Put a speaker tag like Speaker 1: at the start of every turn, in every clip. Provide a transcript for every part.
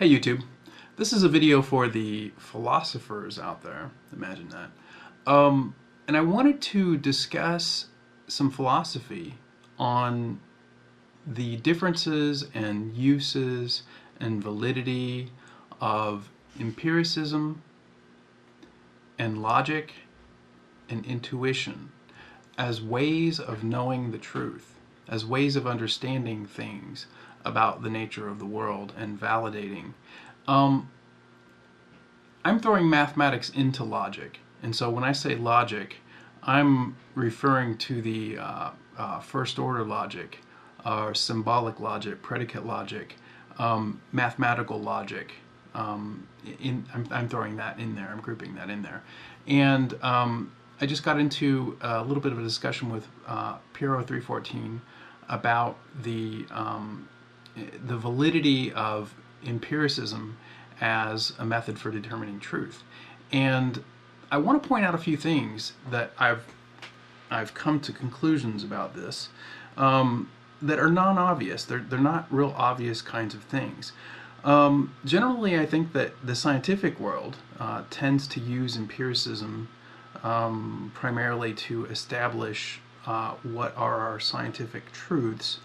Speaker 1: Hey YouTube, this is a video for the philosophers out there, imagine that. And I wanted to discuss some philosophy on the differences and uses and validity of empiricism and logic and intuition as ways of knowing the truth, as ways of understanding things about the nature of the world and validating. I'm throwing mathematics into logic, and so when I say logic, I'm referring to the first order logic, or symbolic logic, predicate logic, mathematical logic. I'm throwing that in there, I'm grouping that in there. And I just got into a little bit of a discussion with Piero 314 about the validity of empiricism as a method for determining truth. And I want to point out a few things that I've come to conclusions about this that are non-obvious. They're not real obvious kinds of things. Generally, I think that the scientific world tends to use empiricism primarily to establish what are our scientific truths,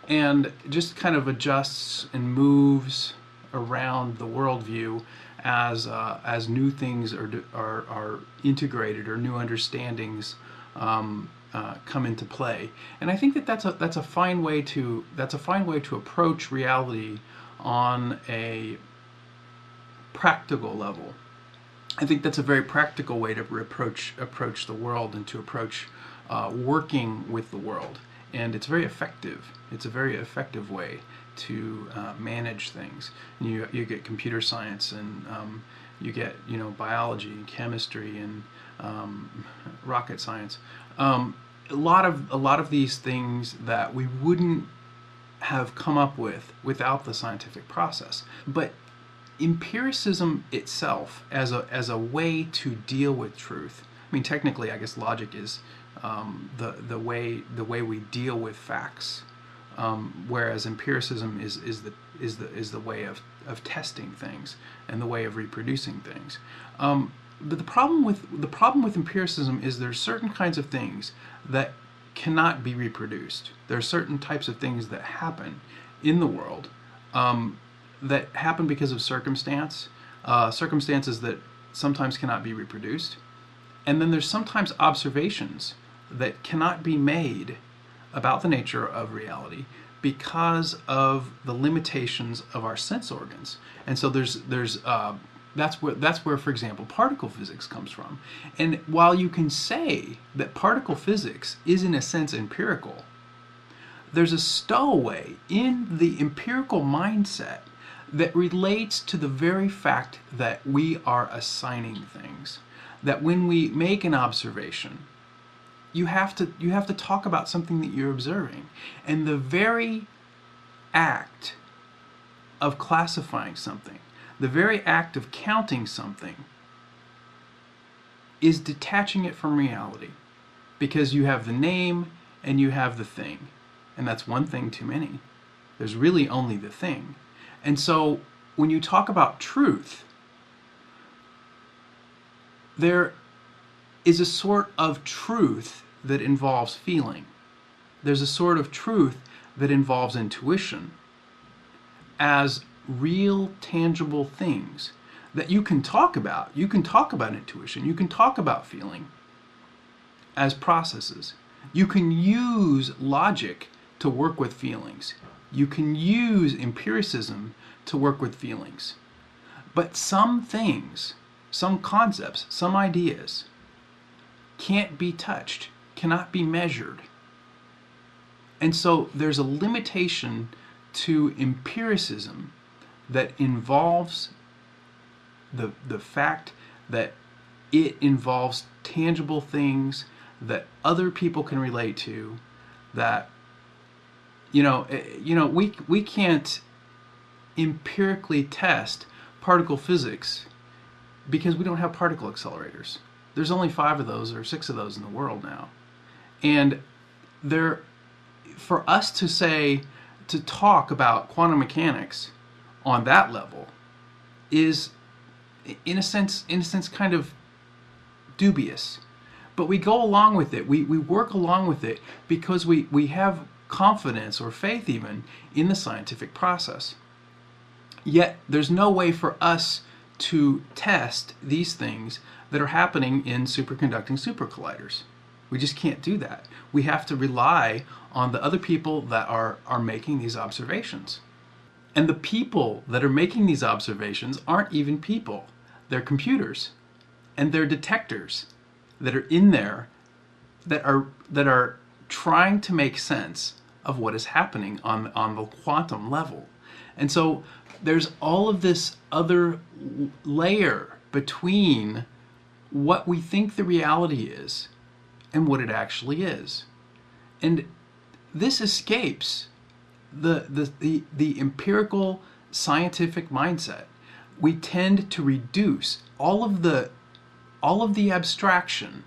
Speaker 1: and just kind of adjusts and moves around the worldview as new things are integrated or new understandings come into play. And I think that that's a fine way to approach reality on a practical level. I think that's a very practical way to approach the world and to approach working with the world. And it's very effective. It's a very effective way to manage things. And you get computer science, and you get biology and chemistry and rocket science. A lot of these things that we wouldn't have come up with without the scientific process. But empiricism itself as a way to deal with truth. I mean, technically, I guess logic is the way we deal with facts, whereas empiricism is the way of testing things and the way of reproducing things. The problem with empiricism is there's certain kinds of things that cannot be reproduced. There are certain types of things that happen in the world that happen because of circumstances that sometimes cannot be reproduced. And then there's sometimes observations that cannot be made about the nature of reality because of the limitations of our sense organs. And so that's where, for example, particle physics comes from. And while you can say that particle physics is in a sense empirical, there's a stowaway in the empirical mindset that relates to the very fact that we are assigning things. That when we make an observation, you have to talk about something that you're observing. And the very act of classifying something, the very act of counting something, is detaching it from reality. Because you have the name and you have the thing. And that's one thing too many. There's really only the thing. And so when you talk about truth, there is a sort of truth that involves feeling. There's a sort of truth that involves intuition as real, tangible things that you can talk about. You can talk about intuition. You can talk about feeling as processes. You can use logic to work with feelings. You can use empiricism to work with feelings. But some things, some concepts, some ideas can't be touched, cannot be measured. And so there's a limitation to empiricism that involves the fact that it involves tangible things that other people can relate to, that we can't empirically test particle physics because we don't have particle accelerators. There's only 5 of those or 6 of those in the world now. And for us to talk about quantum mechanics on that level is, in a sense, kind of dubious. But we go along with it. We work along with it because we have confidence or faith even in the scientific process. Yet there's no way for us to test these things that are happening in superconducting supercolliders. We just can't do that. We have to rely on the other people that are making these observations. And the people that are making these observations aren't even people. They're computers. And they're detectors that are in there that are trying to make sense of what is happening on the quantum level. And so there's all of this other layer between what we think the reality is and what it actually is. And this escapes the empirical scientific mindset. We tend to reduce all of the abstraction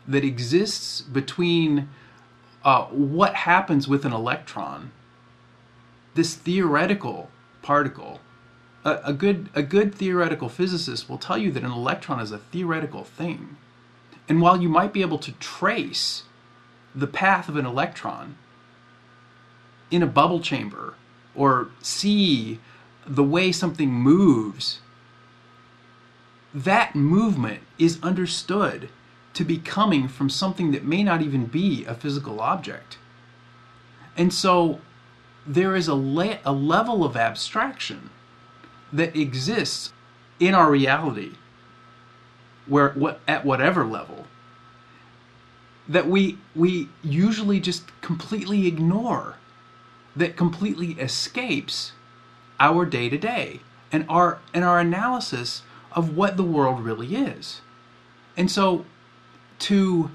Speaker 1: that exists between what happens with an electron, this theoretical particle. A good theoretical physicist will tell you that an electron is a theoretical thing. And while you might be able to trace the path of an electron in a bubble chamber or see the way something moves, that movement is understood to be coming from something that may not even be a physical object. And so there is a level of abstraction that exists in our reality, at whatever level, that we usually just completely ignore, that completely escapes our day-to-day and our analysis of what the world really is. And so to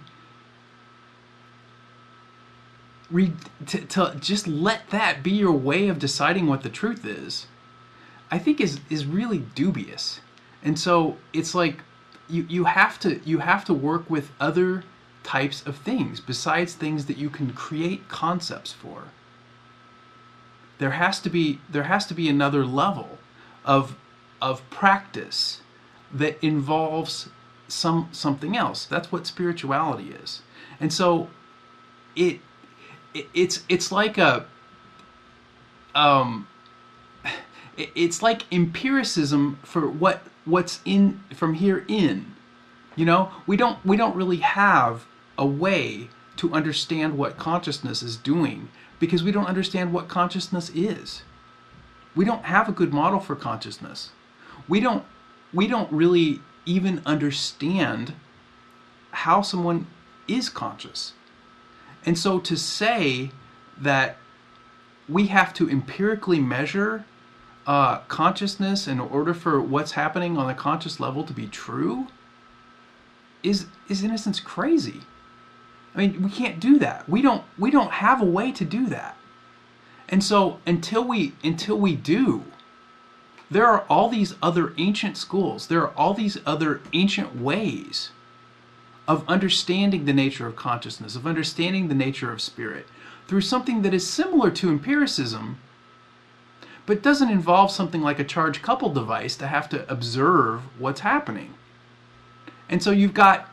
Speaker 1: just let that be your way of deciding what the truth is, I think is really dubious. And so it's like you have to work with other types of things besides things that you can create concepts for. There has to be another level of practice that involves something else. That's what spirituality is. And so it's like it's like empiricism for what's in from here in. You know, we don't really have a way to understand what consciousness is doing because we don't understand what consciousness is. We don't have a good model for consciousness. We don't really even understand how someone is conscious. And so to say that we have to empirically measure consciousness in order for what's happening on the conscious level to be true is in a sense crazy. I mean, we can't do that. We don't have a way to do that. And so until we do, there are all these other ancient schools. There are all these other ancient ways of understanding the nature of consciousness, of understanding the nature of spirit, through something that is similar to empiricism, but doesn't involve something like a charge-coupled device to have to observe what's happening. And so you've got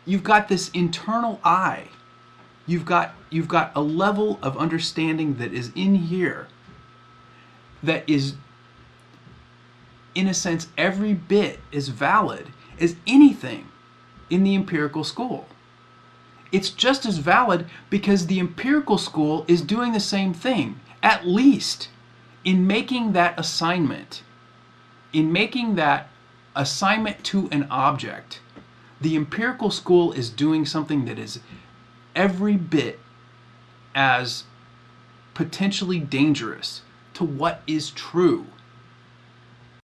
Speaker 1: this internal eye. You've got a level of understanding that is in here that is, in a sense, every bit as valid as anything in the empirical school. It's just as valid because the empirical school is doing the same thing, at least in making that assignment. In making that assignment to an object, the empirical school is doing something that is every bit as potentially dangerous to what is true.